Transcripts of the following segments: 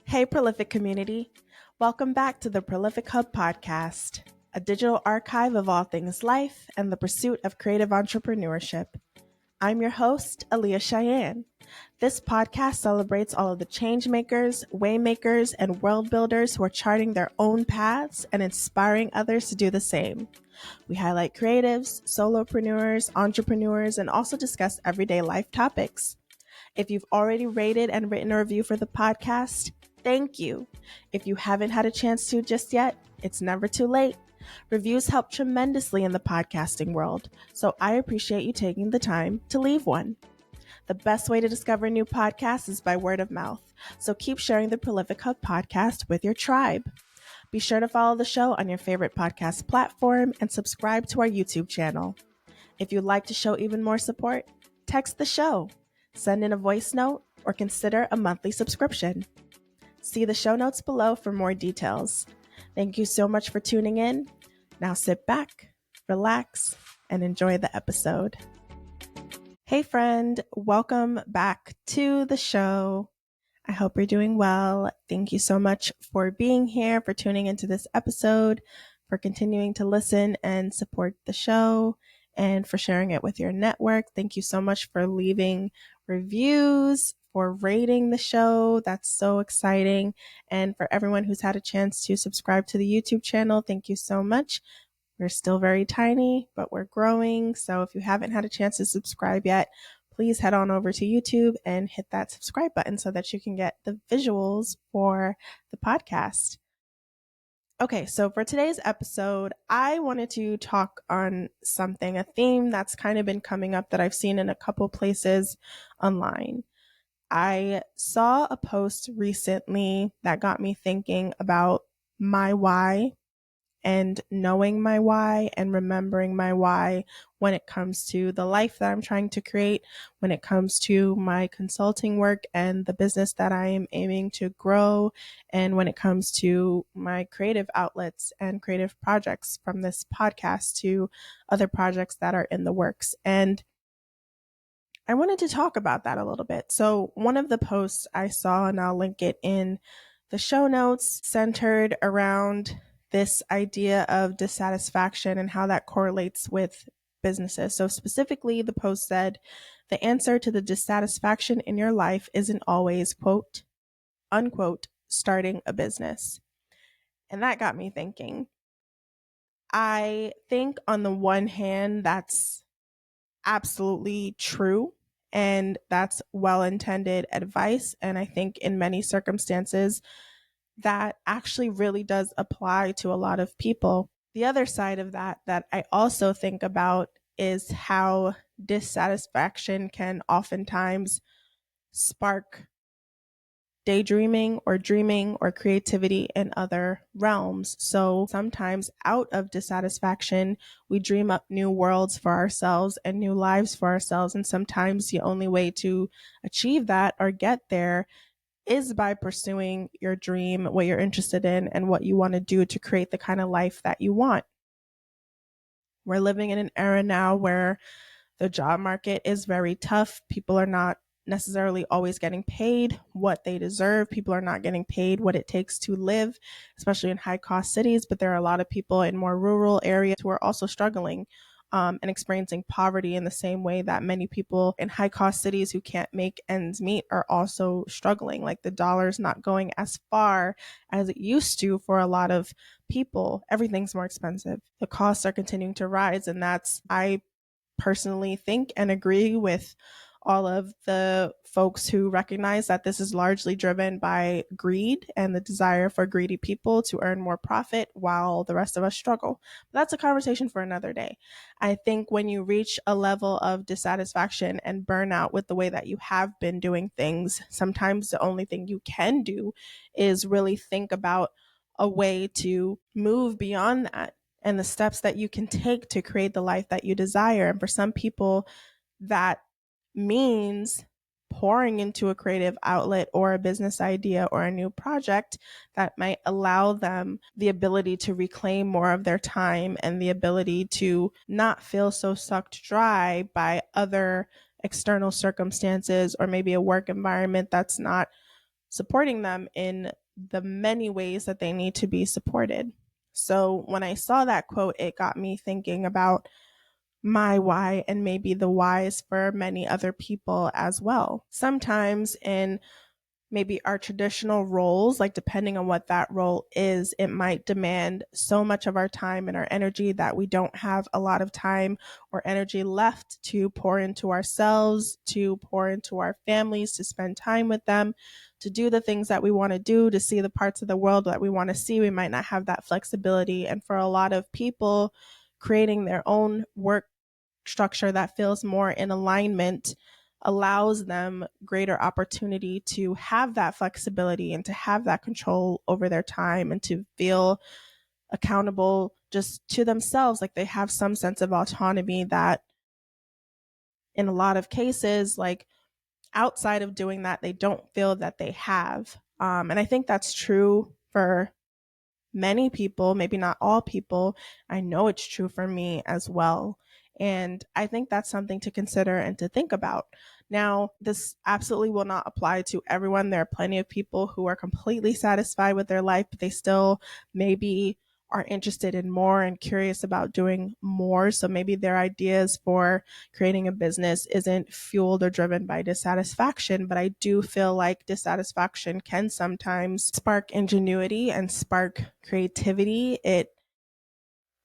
Hey, Prolific community. Welcome back to the Prolific Hub podcast, a digital archive of all things life and the pursuit of creative entrepreneurship. I'm your host, Aaliyah Cheyenne. This podcast celebrates all of the change makers, way makers, and world builders who are charting their own paths and inspiring others to do the same. We highlight creatives, solopreneurs, entrepreneurs, and also discuss everyday life topics. If you've already rated and written a review for the podcast, thank you. If you haven't had a chance to just yet, it's never too late. Reviews help tremendously in the podcasting world, so I appreciate you taking the time to leave one. The best way to discover new podcasts is by word of mouth, so keep sharing the Prolific Hub podcast with your tribe. Be sure to follow the show on your favorite podcast platform and subscribe to our YouTube channel. If you'd like to show even more support, text the show, send in a voice note, or consider a monthly subscription. See the show notes below for more details. Thank you so much for tuning in. Now sit back, relax, and enjoy the episode. Hey friend, welcome back to the show. I hope you're doing well. Thank you so much for being here, for tuning into this episode, for continuing to listen and support the show, and for sharing it with your network. Thank you so much for leaving reviews, for rating the show. That's so exciting. And for everyone who's had a chance to subscribe to the YouTube channel, thank you so much. We're still very tiny, but we're growing. So if you haven't had a chance to subscribe yet, please head on over to YouTube and hit that subscribe button so that you can get the visuals for the podcast. Okay, so for today's episode, I wanted to talk on a theme that's kind of been coming up that I've seen in a couple places online. I saw a post recently that got me thinking about my why and knowing my why and remembering my why when it comes to the life that I'm trying to create, when it comes to my consulting work and the business that I am aiming to grow, and when it comes to my creative outlets and creative projects, from this podcast to other projects that are in the works. And I wanted to talk about that a little bit. So one of the posts I saw, and I'll link it in the show notes, centered around this idea of dissatisfaction and how that correlates with businesses. So specifically, the post said, the answer to the dissatisfaction in your life isn't always, quote, unquote, starting a business. And that got me thinking. I think on the one hand, that's absolutely true. And that's well-intended advice. And I think in many circumstances, that actually really does apply to a lot of people. The other side of that I also think about is how dissatisfaction can oftentimes spark daydreaming or dreaming or creativity in other realms. So sometimes out of dissatisfaction, we dream up new worlds for ourselves and new lives for ourselves. And sometimes the only way to achieve that or get there is by pursuing your dream, what you're interested in, and what you want to do to create the kind of life that you want. We're living in an era now where the job market is very tough. People are not necessarily always getting paid what they deserve. People are not getting paid what it takes to live, especially in high cost cities. But there are a lot of people in more rural areas who are also struggling and experiencing poverty in the same way that many people in high cost cities who can't make ends meet are also struggling. Like the dollar's not going as far as it used to for a lot of people. Everything's more expensive. The costs are continuing to rise. And I personally think and agree with all of the folks who recognize that this is largely driven by greed and the desire for greedy people to earn more profit while the rest of us struggle. But that's a conversation for another day. I think when you reach a level of dissatisfaction and burnout with the way that you have been doing things, sometimes the only thing you can do is really think about a way to move beyond that and the steps that you can take to create the life that you desire. And for some people, that means pouring into a creative outlet or a business idea or a new project that might allow them the ability to reclaim more of their time and the ability to not feel so sucked dry by other external circumstances or maybe a work environment that's not supporting them in the many ways that they need to be supported. So when I saw that quote, it got me thinking about my why and maybe the whys for many other people as well. Sometimes in maybe our traditional roles, like depending on what that role is, it might demand so much of our time and our energy that we don't have a lot of time or energy left to pour into ourselves, to pour into our families, to spend time with them, to do the things that we want to do, to see the parts of the world that we want to see. We might not have that flexibility. And for a lot of people, creating their own work structure that feels more in alignment allows them greater opportunity to have that flexibility and to have that control over their time and to feel accountable just to themselves. Like they have some sense of autonomy that in a lot of cases, like outside of doing that, they don't feel that they have. And I think that's true for many people, maybe not all people. I know it's true for me as well. And I think that's something to consider and to think about. Now, this absolutely will not apply to everyone. There are plenty of people who are completely satisfied with their life, but they still maybe are interested in more and curious about doing more. So maybe their ideas for creating a business isn't fueled or driven by dissatisfaction, but I do feel like dissatisfaction can sometimes spark ingenuity and spark creativity. It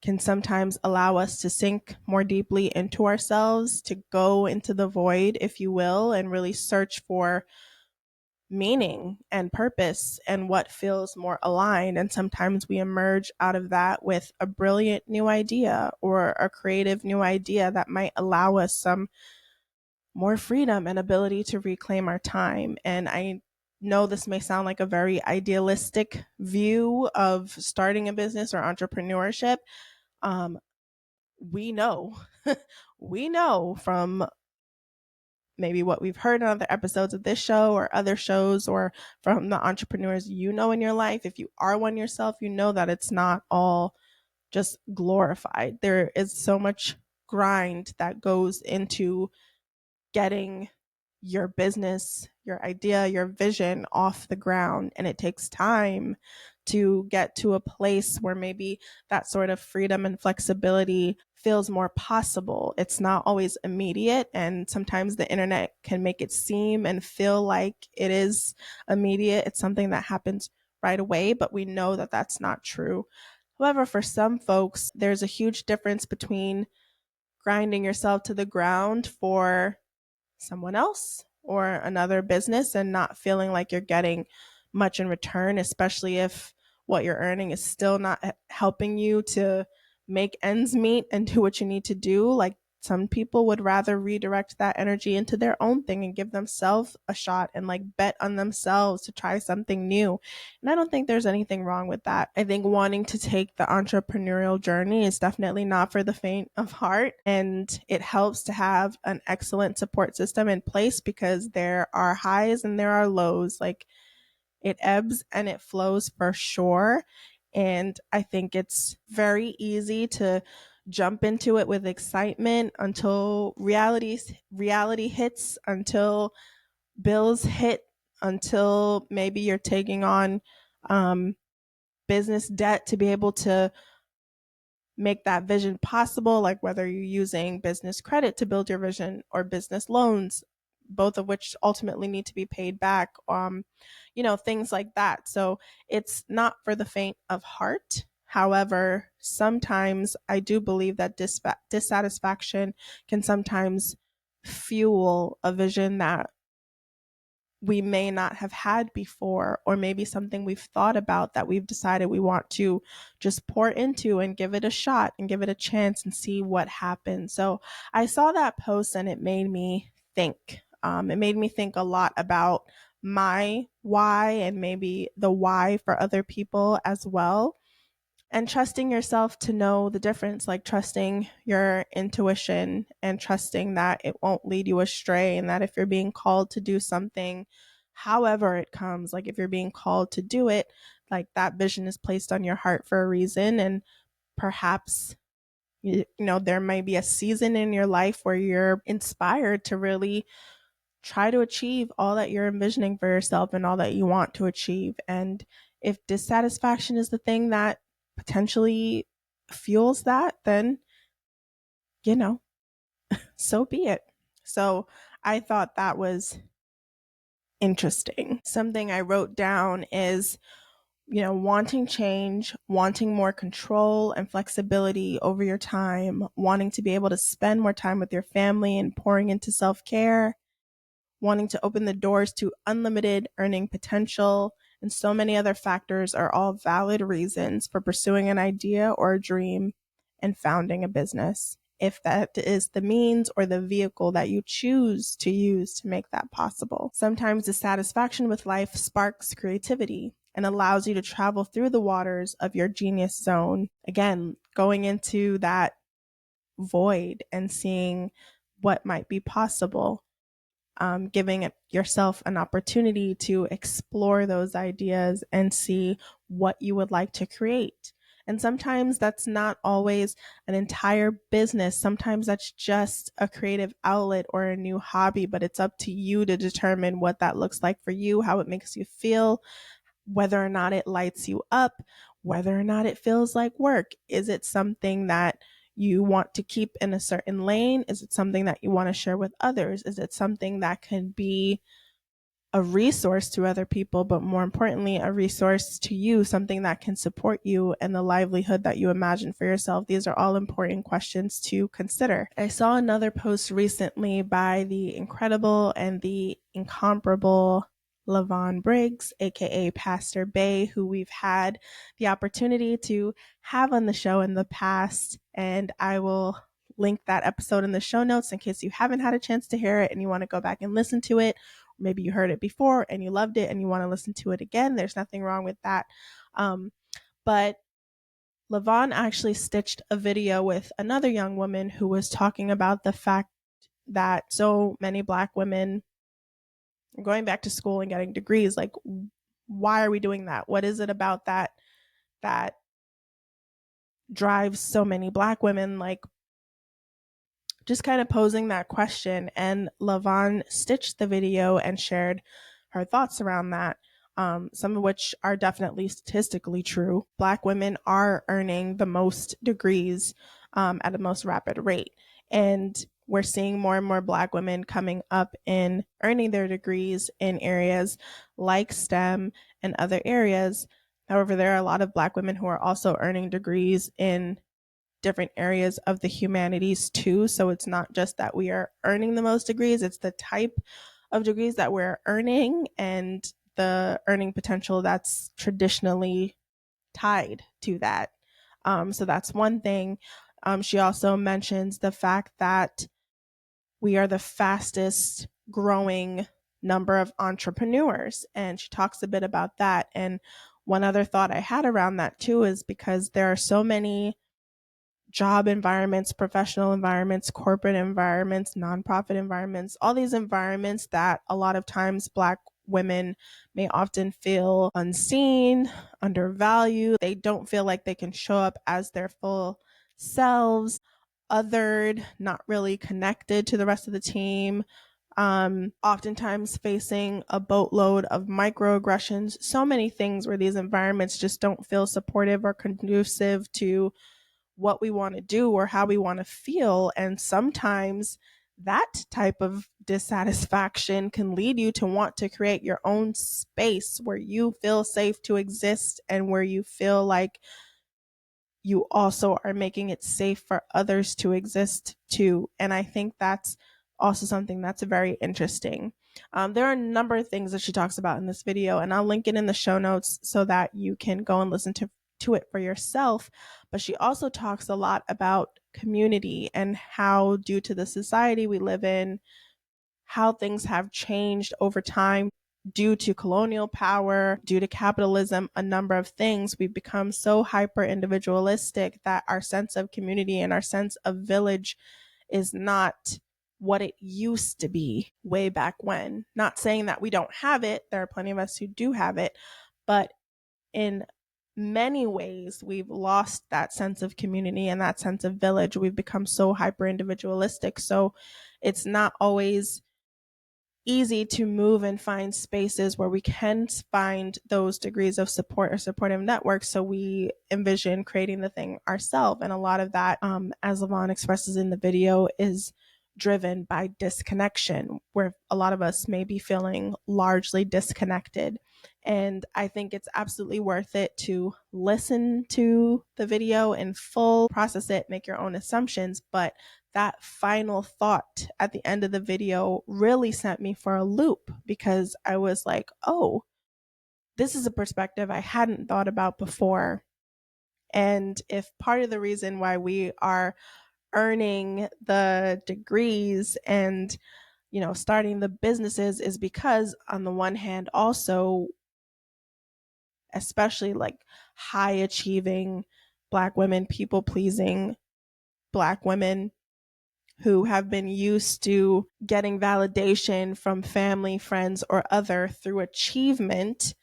can sometimes allow us to sink more deeply into ourselves, to go into the void, if you will, and really search for meaning and purpose and what feels more aligned. And sometimes we emerge out of that with a brilliant new idea or a creative new idea that might allow us some more freedom and ability to reclaim our time. And I know this may sound like a very idealistic view of starting a business or entrepreneurship. We know, we know from maybe what we've heard in other episodes of this show or other shows or from the entrepreneurs you know in your life, if you are one yourself, you know that it's not all just glorified. There is so much grind that goes into getting your business, your idea, your vision off the ground. And it takes time to get to a place where maybe that sort of freedom and flexibility feels more possible. It's not always immediate. And sometimes the internet can make it seem and feel like it is immediate. It's something that happens right away, but we know that that's not true. However, for some folks, there's a huge difference between grinding yourself to the ground for someone else or another business and not feeling like you're getting much in return, especially if what you're earning is still not helping you to make ends meet and do what you need to do. Like some people would rather redirect that energy into their own thing and give themselves a shot and like bet on themselves to try something new. And I don't think there's anything wrong with that. I think wanting to take the entrepreneurial journey is definitely not for the faint of heart. And it helps to have an excellent support system in place because there are highs and there are lows. Like it ebbs and it flows for sure. And I think it's very easy to jump into it with excitement until reality hits, until bills hit, until maybe you're taking on business debt to be able to make that vision possible, like whether you're using business credit to build your vision or business loans, both of which ultimately need to be paid back, things like that. So it's not for the faint of heart. However, sometimes I do believe that dissatisfaction can sometimes fuel a vision that we may not have had before, or maybe something we've thought about that we've decided we want to just pour into and give it a shot and give it a chance and see what happens. So I saw that post and it made me think. It made me think a lot about my why and maybe the why for other people as well. And trusting yourself to know the difference, like trusting your intuition and trusting that it won't lead you astray. And that if you're being called to do something, however it comes, like if you're being called to do it, like that vision is placed on your heart for a reason. And perhaps, there may be a season in your life where you're inspired to really try to achieve all that you're envisioning for yourself and all that you want to achieve. And if dissatisfaction is the thing that potentially fuels that, then, so be it. So I thought that was interesting. Something I wrote down is, wanting change, wanting more control and flexibility over your time, wanting to be able to spend more time with your family and pouring into self-care, wanting to open the doors to unlimited earning potential, and so many other factors are all valid reasons for pursuing an idea or a dream and founding a business, if that is the means or the vehicle that you choose to use to make that possible. Sometimes dissatisfaction with life sparks creativity and allows you to travel through the waters of your genius zone. Again, going into that void and seeing what might be possible. Giving yourself an opportunity to explore those ideas and see what you would like to create. And sometimes that's not always an entire business. Sometimes that's just a creative outlet or a new hobby, but it's up to you to determine what that looks like for you, how it makes you feel, whether or not it lights you up, whether or not it feels like work. Is it something that you want to keep in a certain lane? Is it something that you want to share with others? Is it something that can be a resource to other people, but more importantly, a resource to you, something that can support you and the livelihood that you imagine for yourself? These are all important questions to consider. I saw another post recently by the incredible and the incomparable Lavon Briggs, aka Pastor Bay, who we've had the opportunity to have on the show in the past. And I will link that episode in the show notes in case you haven't had a chance to hear it and you want to go back and listen to it. Maybe you heard it before and you loved it and you want to listen to it again. There's nothing wrong with that. But Lavon actually stitched a video with another young woman who was talking about the fact that so many Black women are going back to school and getting degrees. Like, why are we doing that? What is it about that drives so many Black women? Like, just kind of posing that question. And Lavon stitched the video and shared her thoughts around that, some of which are definitely statistically true. Black women are earning the most degrees at a most rapid rate. And we're seeing more and more Black women coming up in earning their degrees in areas like STEM and other areas. However, there are a lot of Black women who are also earning degrees in different areas of the humanities too. So it's not just that we are earning the most degrees, it's the type of degrees that we're earning and the earning potential that's traditionally tied to that. So that's one thing. She also mentions the fact that we are the fastest growing number of entrepreneurs, and she talks a bit about that. And one other thought I had around that too is because there are so many job environments, professional environments, corporate environments, nonprofit environments, all these environments that a lot of times Black women may often feel unseen, undervalued. They don't feel like they can show up as their full selves, othered, not really connected to the rest of the team. Oftentimes facing a boatload of microaggressions, so many things where these environments just don't feel supportive or conducive to what we want to do or how we want to feel. And sometimes that type of dissatisfaction can lead you to want to create your own space where you feel safe to exist and where you feel like you also are making it safe for others to exist too. And I think that's also something that's very interesting. There are a number of things that she talks about in this video, and I'll link it in the show notes so that you can go and listen to it for yourself. But she also talks a lot about community and how, due to the society we live in, how things have changed over time due to colonial power, due to capitalism, a number of things. We've become so hyper individualistic that our sense of community and our sense of village is not what it used to be way back when. Not saying that we don't have it. There are plenty of us who do have it, but in many ways, we've lost that sense of community and that sense of village. We've become so hyper individualistic. So it's not always easy to move and find spaces where we can find those degrees of support or supportive networks. So we envision creating the thing ourselves. And a lot of that, as Lavon expresses in the video, is driven by disconnection, where a lot of us may be feeling largely disconnected. And I think it's absolutely worth it to listen to the video in full, process it, make your own assumptions. But that final thought at the end of the video really sent me for a loop, because I was like, oh, this is a perspective I hadn't thought about before. And if part of the reason why we are earning the degrees and, starting the businesses is because, on the one hand, also, especially like high achieving Black women, people pleasing Black women who have been used to getting validation from family, friends, or other through achievement,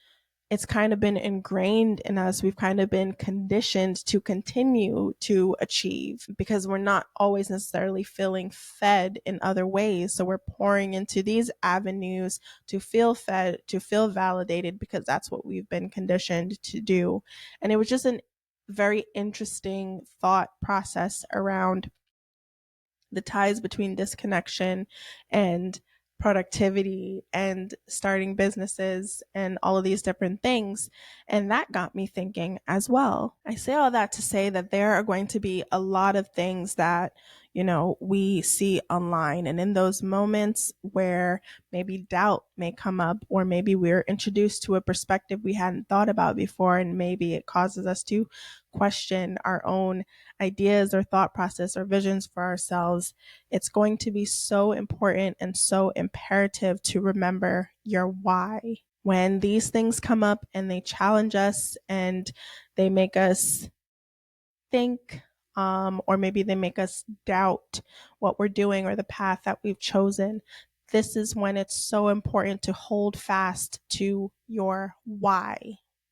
it's kind of been ingrained in us. We've kind of been conditioned to continue to achieve because we're not always necessarily feeling fed in other ways. So we're pouring into these avenues to feel fed, to feel validated, because that's what we've been conditioned to do. And it was just a very interesting thought process around the ties between disconnection and productivity and starting businesses and all of these different things. And that got me thinking as well. I say all that to say that there are going to be a lot of things that, we see online. And in those moments where maybe doubt may come up, or maybe we're introduced to a perspective we hadn't thought about before, and maybe it causes us to question our own ideas or thought process or visions for ourselves, it's going to be so important and so imperative to remember your why. When these things come up and they challenge us and they make us think, or maybe they make us doubt what we're doing or the path that we've chosen, this is when it's so important to hold fast to your why.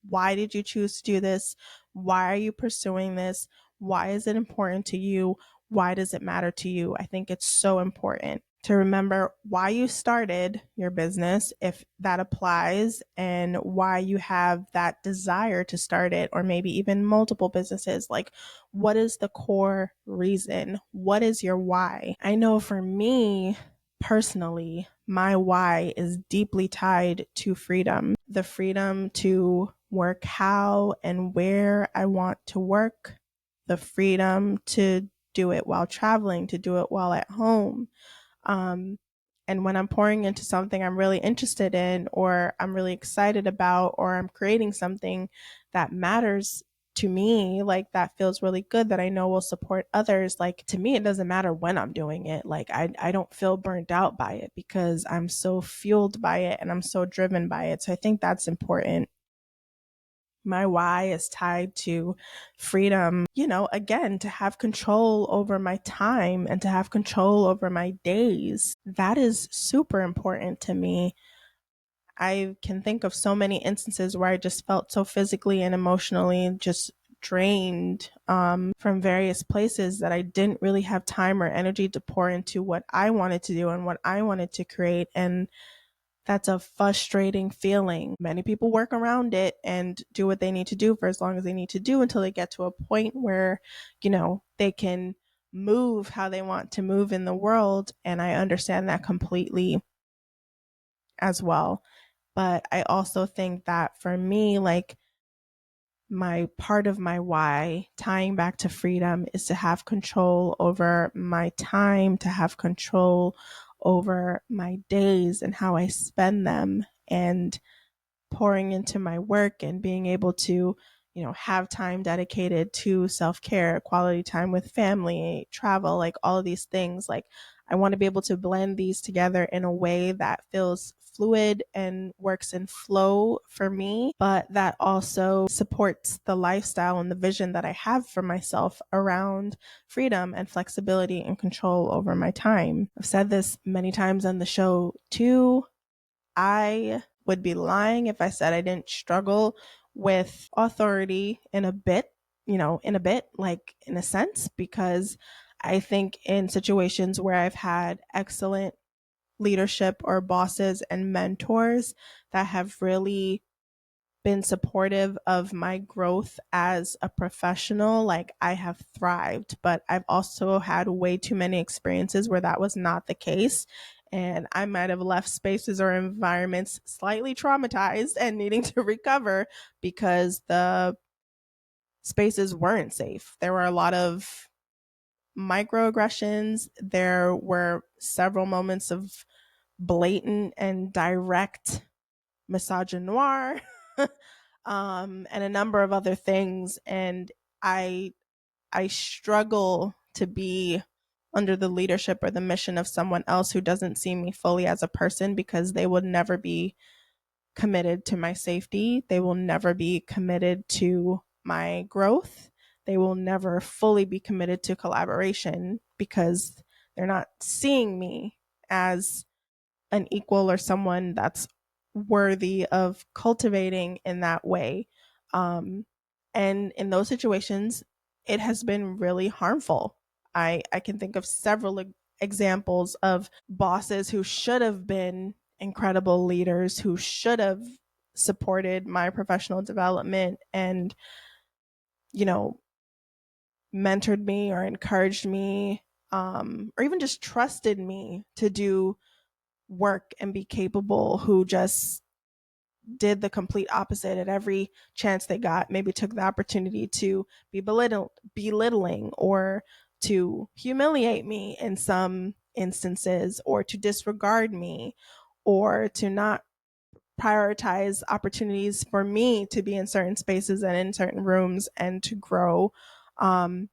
Why did you choose to do this? Why are you pursuing this? Why is it important to you? Why does it matter to you? I think it's so important to remember why you started your business, if that applies, and why you have that desire to start it, or maybe even multiple businesses. Like, what is the core reason? What is your why? I know for me personally, my why is deeply tied to freedom. The freedom to work how and where I want to work, the freedom to do it while traveling, to do it while at home. And when I'm pouring into something I'm really interested in, or I'm really excited about, or I'm creating something that matters to me, like that feels really good, that I know will support others, like to me, it doesn't matter when I'm doing it. Like I don't feel burnt out by it because I'm so fueled by it and I'm so driven by it. So I think that's important. My why is tied to freedom, again, to have control over my time and to have control over my days. That is super important to me. I can think of so many instances where I just felt so physically and emotionally just drained from various places that I didn't really have time or energy to pour into what I wanted to do and what I wanted to create. And that's a frustrating feeling. Many people work around it and do what they need to do for as long as they need to do until they get to a point where, they can move how they want to move in the world. And I understand that completely as well. But I also think that for me, like, my part of my why, tying back to freedom, is to have control over my time, to have control over my days and how I spend them, and pouring into my work and being able to, have time dedicated to self-care, quality time with family, travel, like all of these things. Like, I want to be able to blend these together in a way that feels fluid and works in flow for me, but that also supports the lifestyle and the vision that I have for myself around freedom and flexibility and control over my time. I've said this many times on the show too. I would be lying if I said I didn't struggle with authority in a bit, like in a sense, because I think in situations where I've had excellent leadership or bosses and mentors that have really been supportive of my growth as a professional. Like, I have thrived, but I've also had way too many experiences where that was not the case. And I might have left spaces or environments slightly traumatized and needing to recover because the spaces weren't safe. There were a lot of microaggressions. There were several moments of blatant and direct misogynoir, and a number of other things. And I I struggle to be under the leadership or the mission of someone else who doesn't see me fully as a person, because they would never be committed to my safety. They will never be committed to my growth. They will never fully be committed to collaboration because they're not seeing me as an equal or someone that's worthy of cultivating in that way. And in those situations, it has been really harmful. I can think of several examples of bosses who should have been incredible leaders, who should have supported my professional development and, you know, mentored me or encouraged me, or even just trusted me to do work and be capable, who just did the complete opposite at every chance they got. Maybe took the opportunity to be belittling or to humiliate me in some instances, or to disregard me, or to not prioritize opportunities for me to be in certain spaces and in certain rooms and to grow. And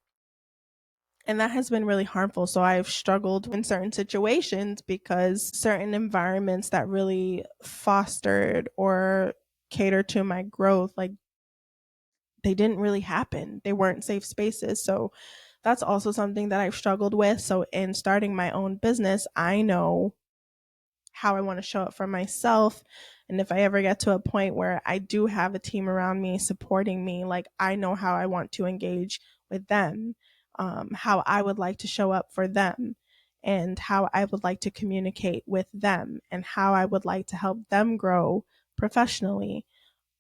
that has been really harmful. So I've struggled in certain situations because certain environments that really fostered or catered to my growth, like, they didn't really happen. They weren't safe spaces. So that's also something that I've struggled with. So in starting my own business, I know how I want to show up for myself. And if I ever get to a point where I do have a team around me supporting me, like, I know how I want to engage with them, how I would like to show up for them, and how I would like to communicate with them, and how I would like to help them grow professionally.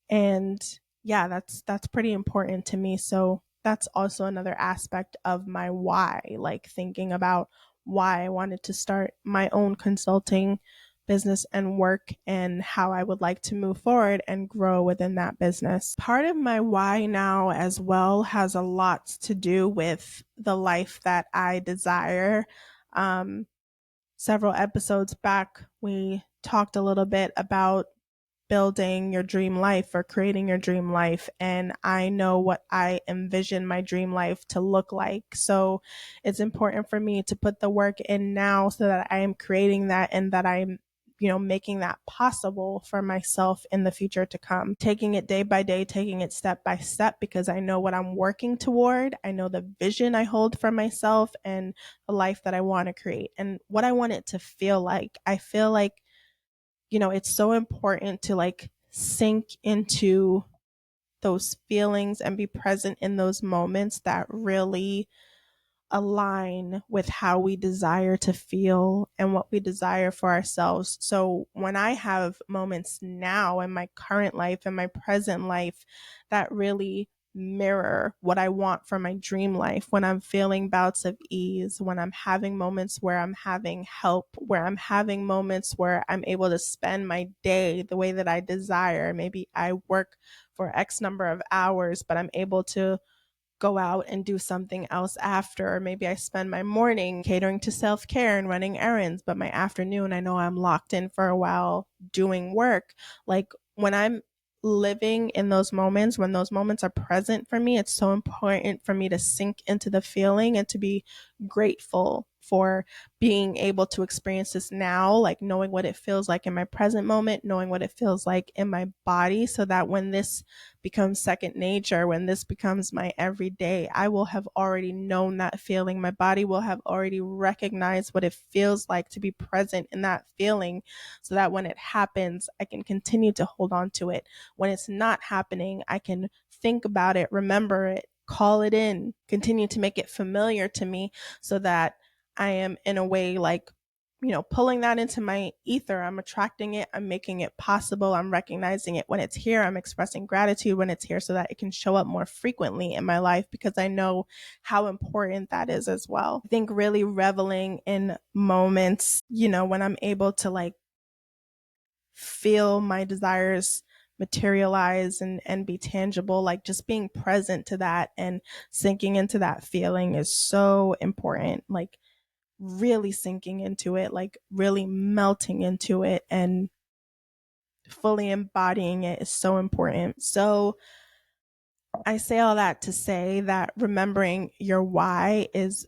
And yeah, that's pretty important to me. So that's also another aspect of my why, like thinking about why I wanted to start my own consulting business and work, and how I would like to move forward and grow within that business. Part of my why now as well has a lot to do with the life that I desire. Um, Several episodes back, we talked a little bit about building your dream life or creating your dream life. And I know what I envision my dream life to look like. So it's important for me to put the work in now so that I am creating that, and that I'm, making that possible for myself in the future to come. Taking it day by day, taking it step by step, because I know what I'm working toward. I know the vision I hold for myself and the life that I want to create and what I want it to feel like. I feel like, it's so important to like sink into those feelings and be present in those moments that really align with how we desire to feel and what we desire for ourselves. So when I have moments now in my current life and my present life that really mirror what I want for my dream life, when I'm feeling bouts of ease, when I'm having moments where I'm having help, where I'm having moments where I'm able to spend my day the way that I desire. Maybe I work for X number of hours, but I'm able to go out and do something else after. Or maybe I spend my morning catering to self-care and running errands, but my afternoon, I know I'm locked in for a while doing work. Like, when I'm living in those moments, when those moments are present for me, it's so important for me to sink into the feeling and to be grateful for being able to experience this now, like knowing what it feels like in my present moment, knowing what it feels like in my body, so that when this becomes second nature, when this becomes my everyday, I will have already known that feeling. My body will have already recognized what it feels like to be present in that feeling, so that when it happens, I can continue to hold on to it. When it's not happening, I can think about it, remember it, call it in, continue to make it familiar to me, so that I am in a way like, pulling that into my ether. I'm attracting it. I'm making it possible. I'm recognizing it when it's here. I'm expressing gratitude when it's here so that it can show up more frequently in my life, because I know how important that is as well. I think really reveling in moments, when I'm able to feel my desires materialize and be tangible, just being present to that and sinking into that feeling is so important. Really sinking into it, really melting into it and fully embodying it is so important. So I say all that to say that remembering your why is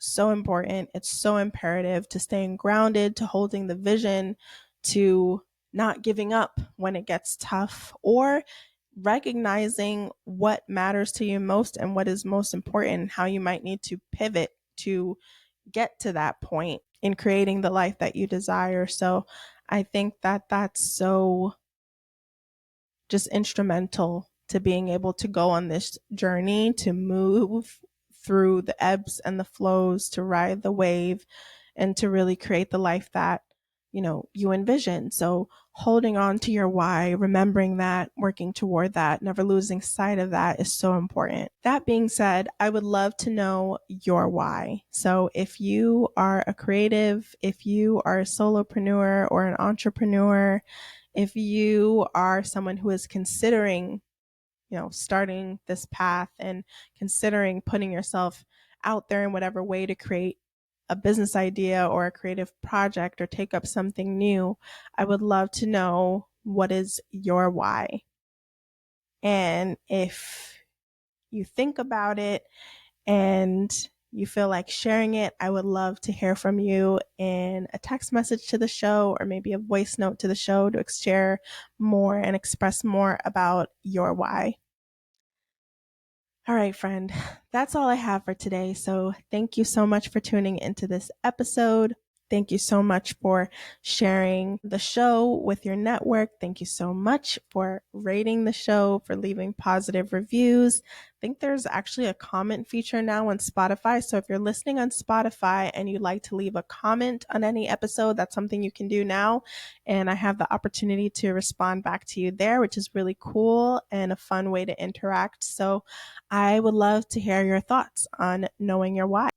so important. It's so imperative to staying grounded, to holding the vision, to not giving up when it gets tough, or recognizing what matters to you most and what is most important, how you might need to pivot to get to that point in creating the life that you desire. So I think that that's so just instrumental to being able to go on this journey, to move through the ebbs and the flows, to ride the wave, and to really create the life that you envision. So holding on to your why, remembering that, working toward that, never losing sight of that is so important. That being said, I would love to know your why. So if you are a creative, if you are a solopreneur or an entrepreneur, if you are someone who is considering, starting this path and considering putting yourself out there in whatever way to create a business idea or a creative project or take up something new, I would love to know, what is your why? And if you think about it and you feel like sharing it, I would love to hear from you in a text message to the show or maybe a voice note to the show to share more and express more about your why. All right, friend, that's all I have for today. So thank you so much for tuning into this episode. Thank you so much for sharing the show with your network. Thank you so much for rating the show, for leaving positive reviews. I think there's actually a comment feature now on Spotify. So if you're listening on Spotify and you'd like to leave a comment on any episode, that's something you can do now. And I have the opportunity to respond back to you there, which is really cool and a fun way to interact. So I would love to hear your thoughts on knowing your why.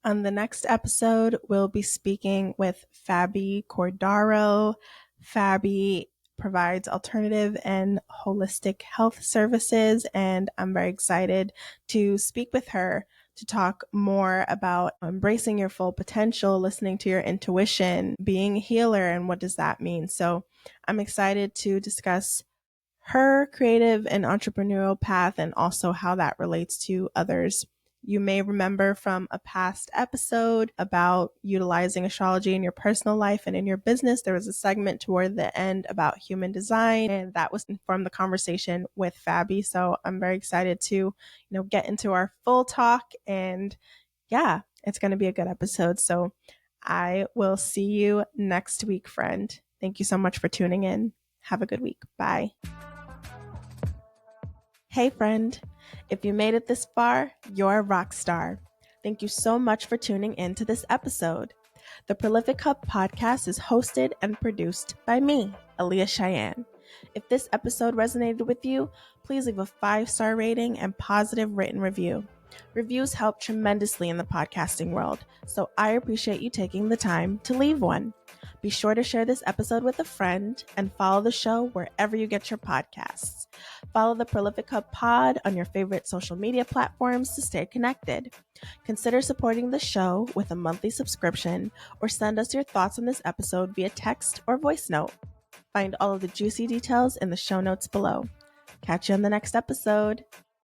On the next episode, we'll be speaking with Fabi Cordaro. Fabi provides alternative and holistic health services, and I'm very excited to speak with her to talk more about embracing your full potential, listening to your intuition, being a healer, and what does that mean. So I'm excited to discuss her creative and entrepreneurial path and also how that relates to others. You may remember from a past episode about utilizing astrology in your personal life and in your business. There was a segment toward the end about human design, and that was from the conversation with Fabi. So I'm very excited to, get into our full talk, and yeah, it's going to be a good episode. So I will see you next week, friend. Thank you so much for tuning in. Have a good week. Bye. Hey friend, if you made it this far, you're a rock star. Thank you so much for tuning in to this episode. The Prolific Hub podcast is hosted and produced by me, Aaliyah Cheyenne. If this episode resonated with you, please leave a 5-star rating and positive written review. Reviews help tremendously in the podcasting world, so I appreciate you taking the time to leave one. Be sure to share this episode with a friend and follow the show wherever you get your podcasts. Follow the Prolific Hub Pod on your favorite social media platforms to stay connected. Consider supporting the show with a monthly subscription or send us your thoughts on this episode via text or voice note. Find all of the juicy details in the show notes below. Catch you on the next episode.